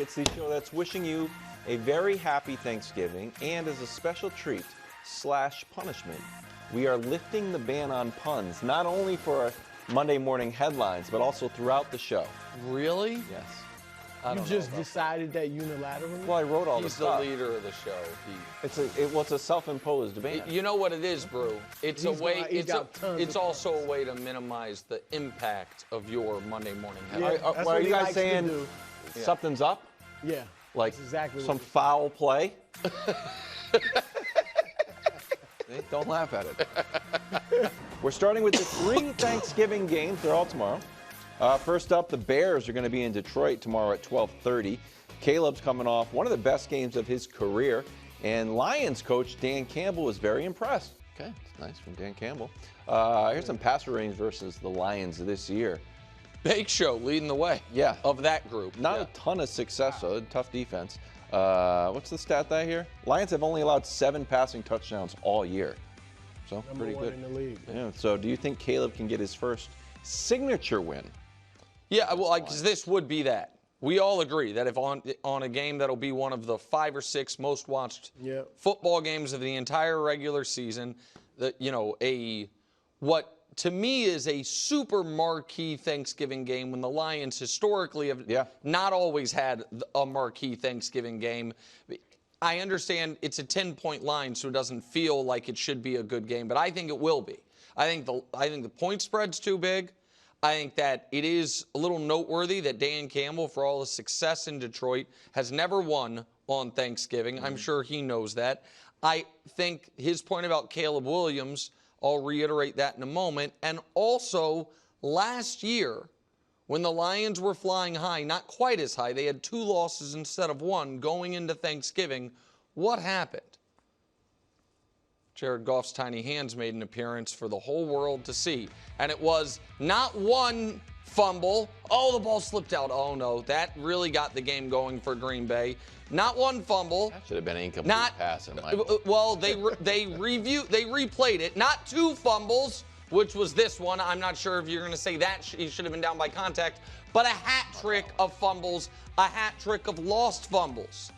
It's the show that's wishing you a very happy Thanksgiving, and as a special treat / punishment, we are lifting the ban on puns, not only for our Monday morning headlines, but also throughout the show. Really? Yes. You just decided that unilaterally? Well, I wrote all the He's stuff. the leader of the show. It's a self-imposed ban. You know what it is, Brew? It's a way. It's also a way to minimize the impact of your Monday morning headlines. Yeah, Are you guys saying something's up? Yeah. Like that's exactly some foul play? Don't laugh at it. We're starting with the 3 Thanksgiving games. They're all tomorrow. First up, the Bears are going to be in Detroit tomorrow at 12:30. Caleb's coming off one of the best games of his career, and Lions coach Dan Campbell was very impressed. Okay, it's nice from Dan Campbell. Here's some passer range versus the Lions this year. Bake Show leading the way. Yeah. Of that group. Not a ton of success, though. Tough defense. What's the stat that here? Lions have only allowed 7 passing touchdowns all year. So pretty good. Number 1 in the league. Yeah. So do you think Caleb can get his first signature win? Yeah, well, because this would be that. We all agree that if on a game that'll be one of the 5 or 6 most watched football games of the entire regular season, that what to me is a super marquee Thanksgiving game when the Lions historically have not always had a marquee Thanksgiving game. I understand it's a 10-point line, so it doesn't feel like it should be a good game, but I think it will be. I think the point spread's too big. I think that it is a little noteworthy that Dan Campbell, for all his success in Detroit, has never won on Thanksgiving. I'm sure he knows that. I think his point about Caleb Williams, I'll reiterate that in a moment. And also, last year, when the Lions were flying high, not quite as high, they had 2 losses instead of 1 going into Thanksgiving. What happened? Jared Goff's tiny hands made an appearance for the whole world to see. And it was not 1 fumble. Oh, the ball slipped out. Oh, no. That really got the game going for Green Bay. Not 1 fumble. That should have been an incomplete pass in my book. Well, they replayed it. Not 2 fumbles, which was this one. I'm not sure if you're going to say that he should have been down by contact. But a hat trick of fumbles, a hat trick of lost fumbles.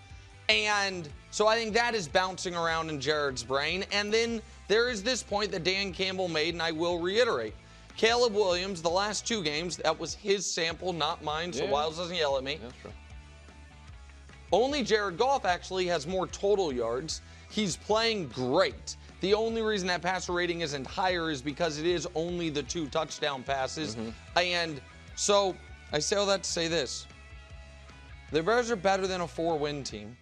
And so I think that is bouncing around in Jared's brain. And then there is this point that Dan Campbell made, and I will reiterate. Caleb Williams, the last 2 games, that was his sample, not mine, so Wiles doesn't yell at me. That's true. Only Jared Goff actually has more total yards. He's playing great. The only reason that passer rating isn't higher is because it is only the 2 touchdown passes. And so I say all that to say this. The Bears are better than a 4-win team.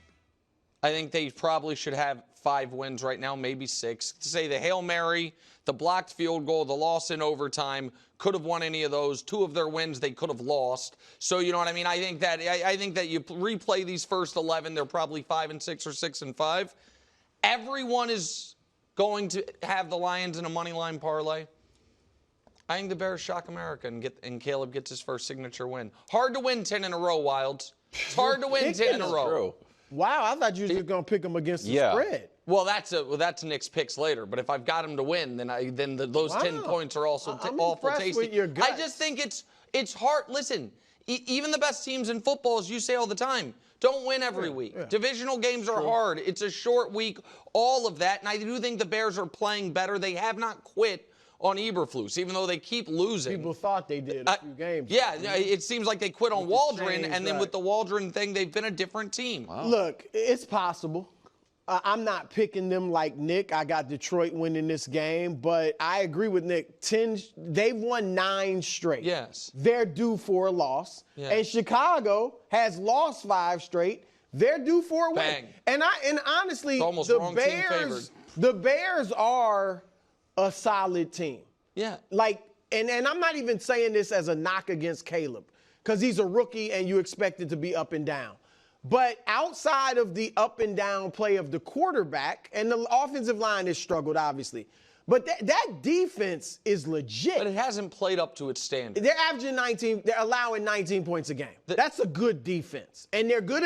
I think they probably should have 5 wins right now, maybe 6. To say the Hail Mary, the blocked field goal, the loss in overtime, could have won any of those. 2 of their wins they could have lost. So you know what I mean? I think that you replay these first 11, they're probably 5-6 or 6-5. Everyone is going to have the Lions in a money line parlay. I think the Bears shock America and Caleb gets his first signature win. Hard to win 10 in a row, Wilds. It's hard to win 10 in a row. True. Wow, I thought you were just going to pick them against the spread. Well, that's Nick's picks later. But if I've got him to win, then those 10 points are also awful tasty. With your guts. I just think it's hard. Listen, even the best teams in football, as you say all the time, don't win every week. Yeah. Divisional games are hard. It's a short week, all of that. And I do think the Bears are playing better. They have not quit on Eberflus, even though they keep losing. People thought they did a few games. Yeah, it seems like they quit on Waldron, and then with the Waldron thing, they've been a different team. Wow. Look, it's possible. I'm not picking them like Nick. I got Detroit winning this game, but I agree with Nick. They've won 9 straight. Yes. They're due for a loss. Yes. And Chicago has lost 5 straight. They're due for a win. And honestly, the Bears are a solid team. Yeah. And I'm not even saying this as a knock against Caleb, because he's a rookie and you expect it to be up and down. But outside of the up and down play of the quarterback, and the offensive line has struggled, obviously, but that defense is legit. But it hasn't played up to its standard. They're averaging 19. They're allowing 19 points a game. That's a good defense, and they're good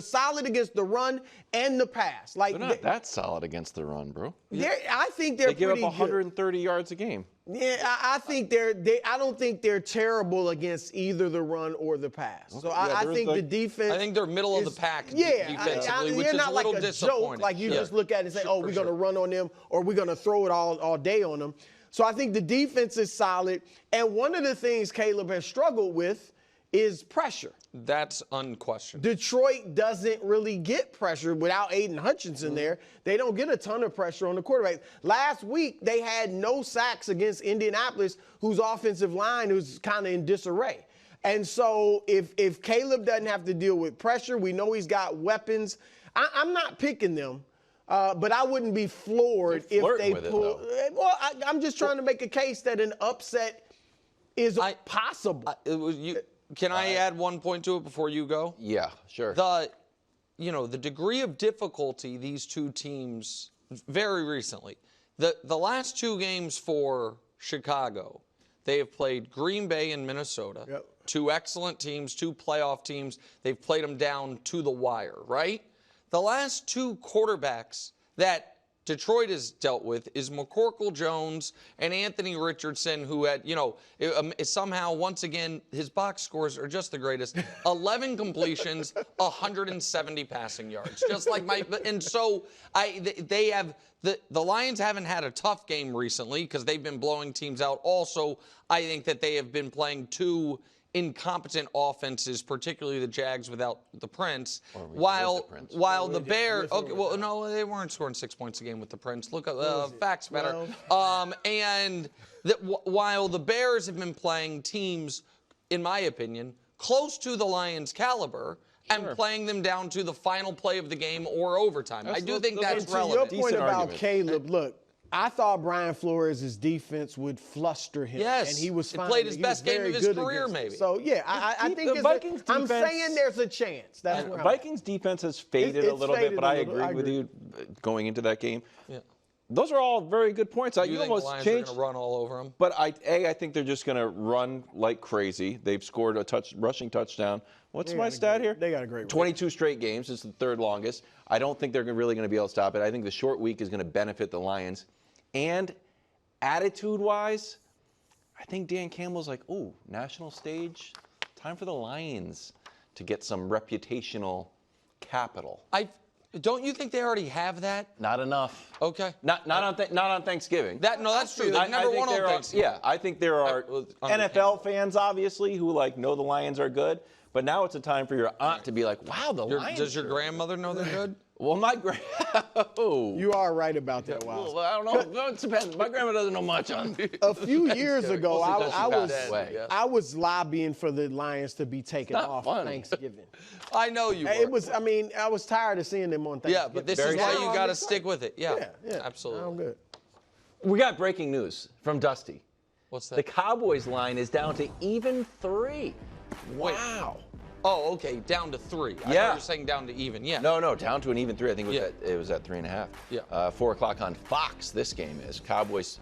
solid against the run and the pass. They're not that solid against the run, bro. I think they give up 130 yards a game. Yeah, I think I don't think they're terrible against either the run or the pass. So I think the defense. I think they're middle of the pack defensively, which they're is not a little like a disappointing. joke. Like you just look at it and say, "Oh, we're going to run on them, or we're going to throw it all day on them." So I think the defense is solid. And one of the things Caleb has struggled with is pressure. That's unquestioned. Detroit doesn't really get pressure without Aiden Hutchinson there. They don't get a ton of pressure on the quarterback. Last week, they had no sacks against Indianapolis, whose offensive line was kind of in disarray. And so if Caleb doesn't have to deal with pressure, we know he's got weapons. I'm not picking them. But I wouldn't be floored if they pull. Well, I'm just trying to make a case that an upset is possible. Can I add 1 point to it before you go? Yeah, sure. The degree of difficulty these two teams very recently. The last two games for Chicago, they have played Green Bay and Minnesota. Yep. Two excellent teams, two playoff teams. They've played them down to the wire, right? The last two quarterbacks that Detroit has dealt with is McCorkle Jones and Anthony Richardson, who had, somehow, once again, his box scores are just the greatest. 11 completions, 170 passing yards. Just like and so they have, the Lions haven't had a tough game recently because they've been blowing teams out. Also, I think that they have been playing two incompetent offenses, particularly the Jags without the Prince, while the Bears. Okay, well, no, they weren't scoring 6 points a game with the Prince. Look at facts better. And while the Bears have been playing teams, in my opinion, close to the Lions' caliber. And playing them down to the final play of the game or overtime. I do think that's relevant. To your point about Caleb, look, I thought Brian Flores' defense would fluster him. Yes, and he was fine. He played his best game of his career, maybe. So, yeah, I think the Vikings defense, I'm saying there's a chance. That's where Vikings defense has faded a little bit, but I agree with you going into that game. Yeah. Those are all very good points. You think almost the Lions are going to run all over them? But I think they're just going to run like crazy. They've scored a rushing touchdown. What's my stat here? They got a great 22 straight games. It's the third longest. I don't think they're really going to be able to stop it. I think the short week is going to benefit the Lions. And attitude-wise, I think Dan Campbell's like, ooh, national stage, time for the Lions to get some reputational capital. Don't you think they already have that? Not enough. Okay. Not on Thanksgiving. That's true. They never won on Thanksgiving. Yeah, I think there are NFL fans, obviously, who know the Lions are good. But now it's a time for your aunt to be like, wow, the Lions. Does your grandmother know they're good? Well, You are right about that, Wiles. Well, I don't know. It depends. My grandma doesn't know much on A few years ago, I was lobbying for the Lions to be taken off Thanksgiving. I know you were. I was tired of seeing them on Thanksgiving. Yeah, but this is why you got to stick with it. Yeah, absolutely. I'm good. We got breaking news from Dusty. What's that? The Cowboys line is down to even 3. Wow. Oh, okay, down to 3. I thought you were saying down to even. Yeah. No, down to an even 3. I think it was at 3.5. Yeah. 4 o'clock on Fox. This game is Cowboys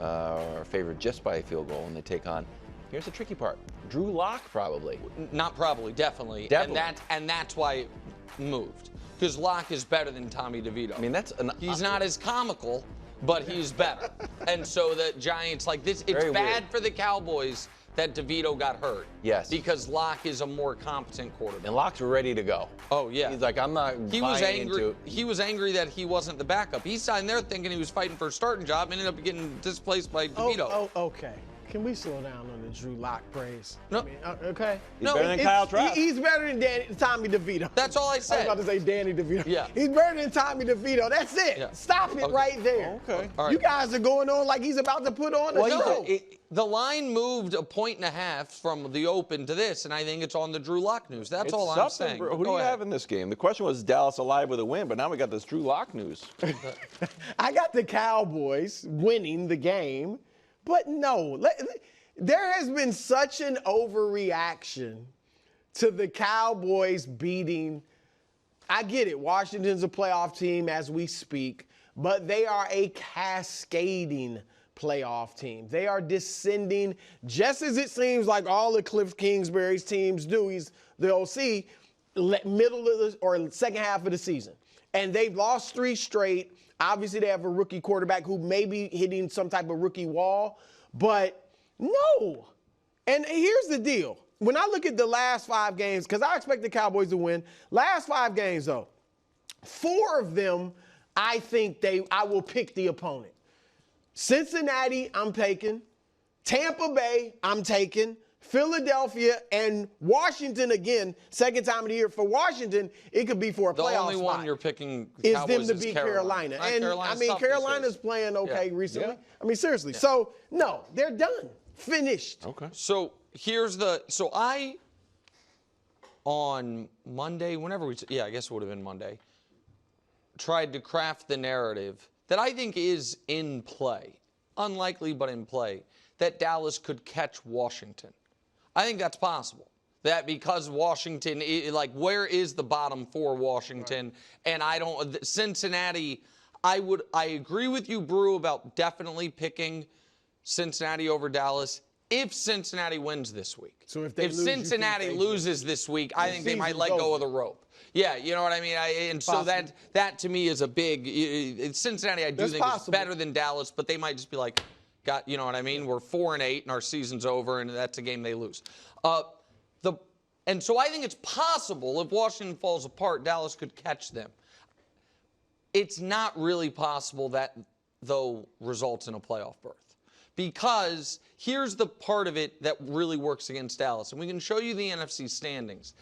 are favored just by a field goal, and they take on. Here's the tricky part: Drew Lock, probably. Not probably, definitely. And that's why it moved, because Lock is better than Tommy DeVito. I mean, he's not as comical, but he's better. And so the Giants it's bad for the Cowboys that DeVito got hurt. Yes. Because Locke is a more competent quarterback. And Locke's ready to go. Oh, yeah. He's like, I'm not He was angry that he wasn't the backup. He signed there thinking he was fighting for a starting job and ended up getting displaced by DeVito. Oh, okay. Can we slow down on the Drew Lock praise? No. Okay. He's better than Kyle Trask. He's better than Tommy DeVito. That's all I said. I was about to say Danny DeVito. Yeah. He's better than Tommy DeVito. That's it. Yeah. Stop it right there. Okay. All right. You guys are going on like he's about to put on a show. The line moved 1.5 points from the open to this, and I think it's on the Drew Lock news. That's all I'm saying. Who do you have in this game? The question was Dallas alive with a win, but now we got this Drew Lock news. I got the Cowboys winning the game, but no. There has been such an overreaction to the Cowboys beating. I get it. Washington's a playoff team as we speak, but they are a cascading playoff team. They are descending just as it seems like all of Cliff Kingsbury's teams do. He's the OC, middle of or second half of the season. And they've lost 3 straight. Obviously, they have a rookie quarterback who may be hitting some type of rookie wall. But no. And here's the deal. When I look at the last 5 games, because I expect the Cowboys to win, last 5 games, though, 4 of them, I think I will pick the opponent. Cincinnati, I'm taking. Tampa Bay, I'm taking. Philadelphia and Washington again, second time of the year. For Washington, it could be for a playoff spot. The only one you're picking is them to beat Carolina. And Carolina's playing okay recently. Yeah. I mean, seriously. Yeah. So, no, they're done. Finished. Okay. So, on Monday, I guess it would have been Monday, tried to craft the narrative that I think is in play, unlikely but in play, that Dallas could catch Washington. I think that's possible. That because Washington, where is the bottom for Washington? Right. And Cincinnati, I agree with you, Brew, about definitely picking Cincinnati over Dallas if Cincinnati wins this week. So if Cincinnati loses this week, I think they might let go of the rope. Yeah, you know what I mean? So that to me is a big, Cincinnati I do think is better than Dallas, but they might just be like, you know what I mean? We're 4-8 and our season's over, and that's a game they lose. And so I think it's possible if Washington falls apart, Dallas could catch them. It's not really possible that, though, results in a playoff berth. Because here's the part of it that really works against Dallas. And we can show you the NFC standings.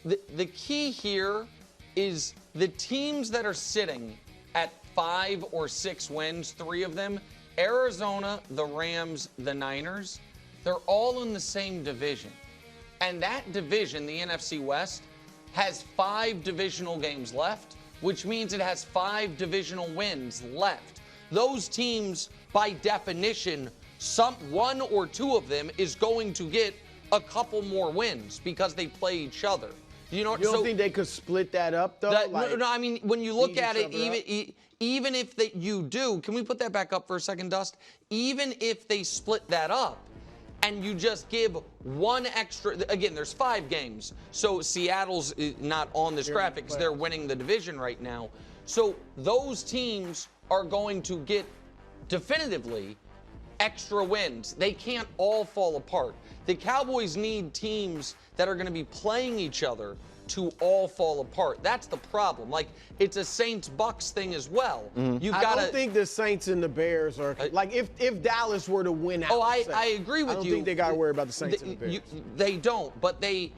The key here is the teams that are sitting at 5 or 6 wins, 3 of them, Arizona, the Rams, the Niners, they're all in the same division. And that division, the NFC West, has 5 divisional games left, which means it has 5 divisional wins left. Those teams, by definition, one or 2 of them is going to get a couple more wins because they play each other. You don't think they could split that up, though? No, I mean, when you look at it, even if you do, can we put that back up for a second, Dust? Even if they split that up and you just give one extra, again, there's 5 games. So Seattle's not on this graphic because they're winning the division right now. So those teams are going to get definitively extra wins. They can't all fall apart. The Cowboys need teams that are going to be playing each other to all fall apart. That's the problem. Like, it's a Saints-Bucks thing as well. Mm-hmm. I don't think the Saints and the Bears are like if Dallas were to win out. Oh, I agree with you. I don't think they got to worry about the Saints and the Bears. They don't, but their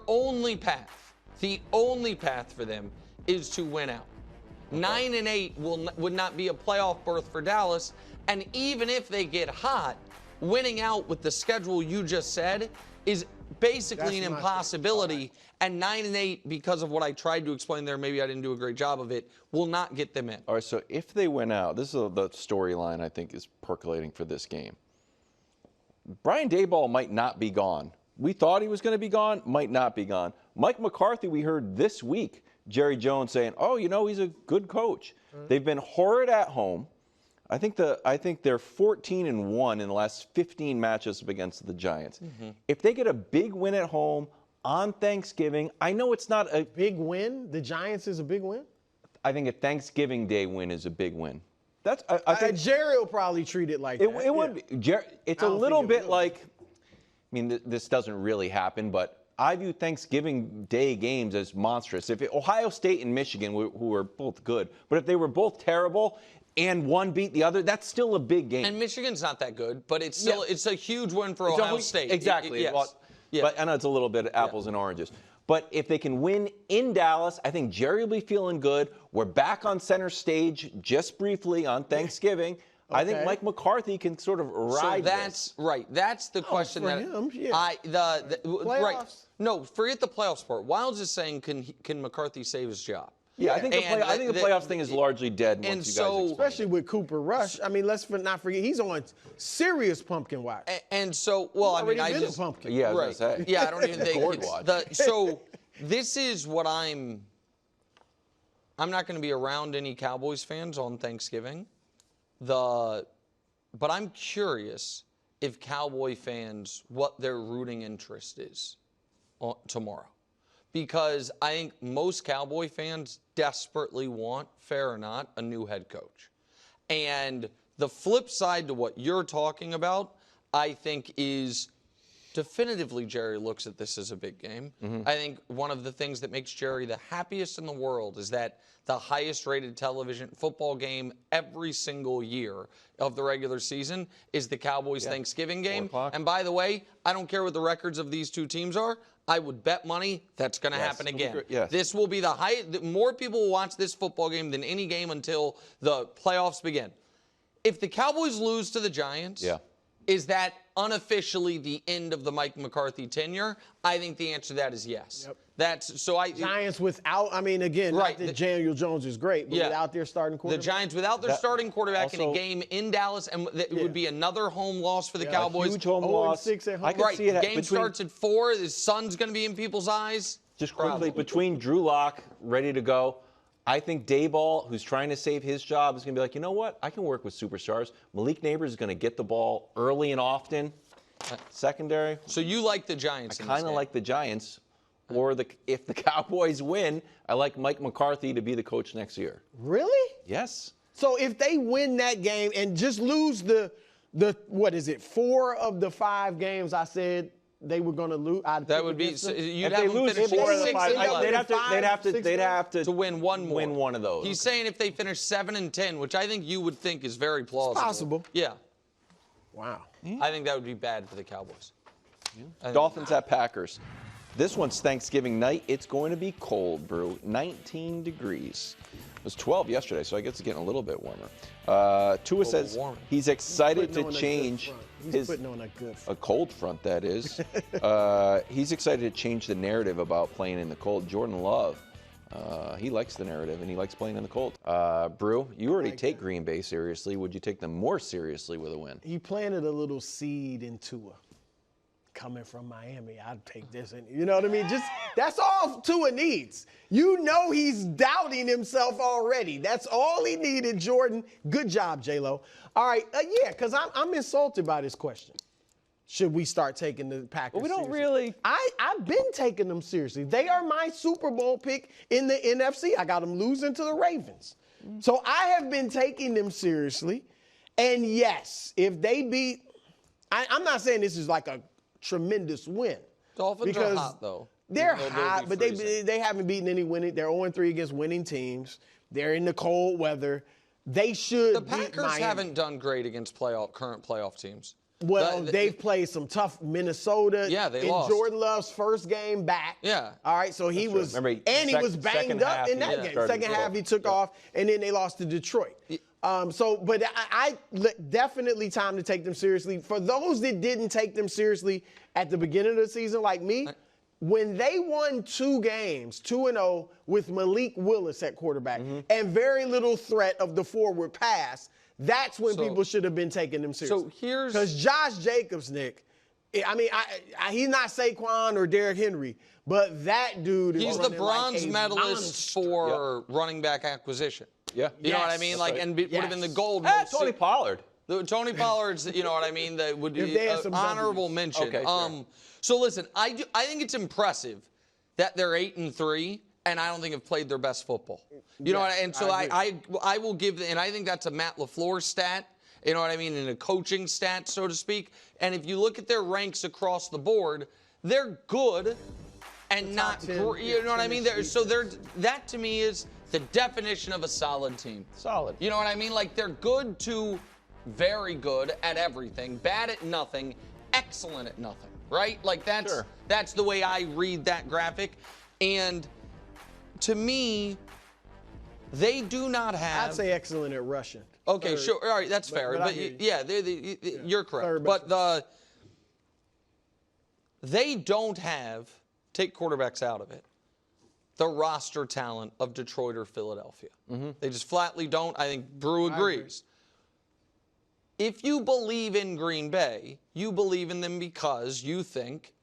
only path, the only path for them is to win out. 9-8 would not be a playoff berth for Dallas, and even if they get hot, winning out with the schedule you just said is basically an impossibility, and 9-8, because of what I tried to explain there, maybe I didn't do a great job of it, will not get them in. All right, so if they win out, this is the storyline I think is percolating for this game. Brian Daboll might not be gone. We thought he was going to be gone, might not be gone. Mike McCarthy, we heard this week, Jerry Jones saying, he's a good coach. They've been horrid at home. I think they're 14-1 in the last 15 matches up against the Giants. Mm-hmm. If they get a big win at home on Thanksgiving, I know it's not a big win. The Giants is a big win. I think a Thanksgiving Day win is a big win. I think Jerry will probably treat it like that. It would be. It's a little bit like. I mean, this doesn't really happen, but I view Thanksgiving Day games as monstrous. If Ohio State and Michigan, who are both good, but if they were both terrible and one beat the other, that's still a big game. And Michigan's not that good, but it's still it's a huge win for Ohio State. Exactly. Yes. But I know it's a little bit of apples and oranges. But if they can win in Dallas, I think Jerry will be feeling good. We're back on center stage just briefly on Thanksgiving. Okay. I think Mike McCarthy can sort of ride this. Right. That's the question for him, yeah. Right. No, forget the playoffs part. Wiles is saying, can McCarthy save his job? Yeah, I think the playoffs thing is largely dead once you guys especially with Cooper Rush. I mean, let's not forget he's on serious pumpkin watch. And so, well, I mean, I just pumpkin. Yeah, I was gonna say. Yeah, I don't even think so. This is what I'm not going to be around any Cowboys fans on Thanksgiving. But I'm curious if Cowboy fans what their rooting interest is tomorrow. Because I think most Cowboy fans desperately want, fair or not, a new head coach. And The flip side to what you're talking about, I think, is definitively Jerry looks at this as a big game. I think one of the things that makes Jerry the happiest in the world is that the highest rated television football game every single year of the regular season is the Cowboys Thanksgiving game. And by the way, I don't care what the records of these two teams are. I would bet money that's going to happen again. This will be the highest. More people will watch this football game than any game until the playoffs begin. If the Cowboys lose to the Giants, is that unofficially the end of the Mike McCarthy tenure? I think the answer to that is yes. That's so. Giants without, I mean, again, not that Daniel Jones is great, but without their starting quarterback. The Giants without their starting quarterback in a game in Dallas, and it would be another home loss for the Cowboys. A huge home loss. 6 at home. I can see it. Game starts at 4. His son's going to be in people's eyes. Just quickly, between Drew Lock, ready to go, I think Dayball, who's trying to save his job, is going to be like, you know what? I can work with superstars. Malik Neighbors is going to get the ball early and often. Secondary. So you like the Giants? I kind of like the Giants. Or if the Cowboys win, I like Mike McCarthy to be the coach next year. Really? Yes. So if they win that game and just lose the what is it, 4 of the 5 games I said they were going to lose. That would be you'd have they them lose finish 4 of the 6 5. They'd have to win one more. Win one of those. He's saying if they finish 7-10, which I think you would think is very plausible. It's possible. Yeah. Wow. I think that would be bad for the Cowboys. Dolphins at Packers. This one's Thanksgiving night. It's going to be cold, Brew. 19 degrees. It was 12 yesterday, so I guess it's getting a little bit warmer. Tua says he's excited to change He's putting on a good front. A cold front, that is. He's excited to change the narrative about playing in the cold. Jordan Love, he likes the narrative, and he likes playing in the cold. Brew, you already take Green Bay seriously. Would you take them more seriously with a win? He planted a little seed in Tua. Coming from Miami, I'd take this. And you know what I mean? Just that's all Tua needs. You know he's doubting himself already. That's all he needed, Jordan. Good job, J-Lo. All right, because I'm insulted by this question. Should we start taking the Packers we don't seriously? really. I've been taking them seriously. They are my Super Bowl pick in the NFC. I got them losing to the Ravens. So I have been taking them seriously. And yes, if they beat, I'm not saying this is like a tremendous win. Dolphins are hot, though. They're hot, but they haven't beaten any winning. They're 0-3 against winning teams. They're in the cold weather. They should. The Packers haven't done great against current playoff teams. Well, they've played some tough Minnesota. Yeah, they in lost. Jordan Love's first game back. Yeah. All right, so he was, Remember, he was banged up in that game. Second half, he took off, and then they lost to Detroit. But I definitely time to take them seriously. For those that didn't take them seriously at the beginning of the season, like me, when they won 2 games, 2-0, with Malik Willis at quarterback, and very little threat of the forward pass, that's when people should have been taking them seriously. So here's because Josh Jacobs, Nick. I mean, he's not Saquon or Derrick Henry, but that dude is he's the bronze medalist for running back acquisition. Yeah. You know what I mean? Like, and would have been the gold. Tony Pollard. Tony Pollard's, you know what I mean? That would be an honorable mention. Okay, sure. So listen, I think it's impressive that they're 8-3, and I don't think have played their best football. You know what? And so I will give, and I think that's a Matt LaFleur stat. You know what I mean? And a coaching stat, so to speak. And if you look at their ranks across the board, they're good and not, you know what I mean? That to me is the definition of a solid team. Solid. You know what I mean? Like they're good to very good at everything, bad at nothing, excellent at nothing, right? Like that's the way I read that graphic. And to me, they do not have. I'd say excellent at rushing. Okay, sure. All right, that's fair. But you're correct. But they don't have, take quarterbacks out of it, the roster talent of Detroit or Philadelphia. They just flatly don't. I think Brew agrees. If you believe in Green Bay, you believe in them because you think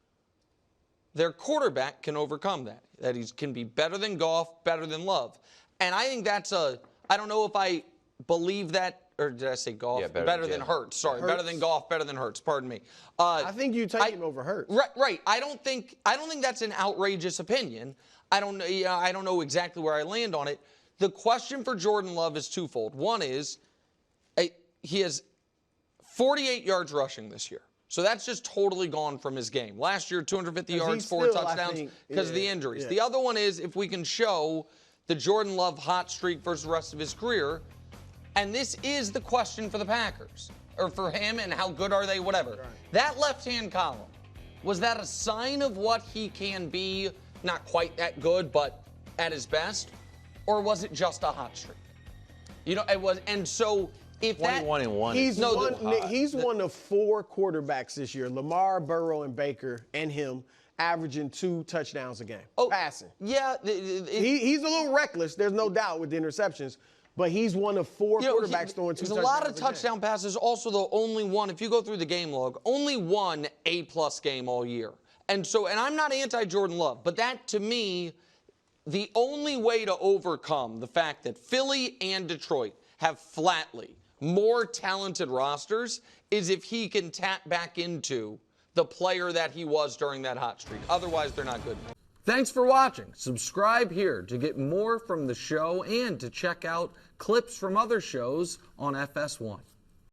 their quarterback can overcome that. That he can be better than Goff, better than Love. And I think that's I don't know if I believe that, or did I say Goff? Yeah, better than Hurts. Sorry, better than Goff, better than Hurts. Pardon me. I think you take him over Hurts. Right. I don't think that's an outrageous opinion. I don't know exactly where I land on it. The question for Jordan Love is twofold. One is, he has 48 yards rushing this year. So that's just totally gone from his game. Last year, 250 yards, 4 touchdowns because of the injuries. Yeah. The other one is if we can show the Jordan Love hot streak versus the rest of his career, and this is the question for the Packers, or for him, and how good are they, whatever. Right. That left-hand column, was that a sign of what he can be, not quite that good, but at his best? Or was it just a hot streak? You know, it was, and so if 21 and 1. He's one of 4 quarterbacks this year, Lamar, Burrow, and Baker, and him, averaging 2 touchdowns a game, passing. Yeah. He's a little reckless, there's no doubt, with the interceptions. But he's one of 4 quarterbacks throwing 2 touchdowns. There's a lot of touchdown passes. Also, the only one, if you go through the game log, only one A-plus game all year. And I'm not anti-Jordan Love, but that, to me, the only way to overcome the fact that Philly and Detroit have flatly more talented rosters is if he can tap back into the player that he was during that hot streak. Otherwise, they're not good. Thanks for watching. Subscribe here to get more from the show and to check out clips from other shows on FS1.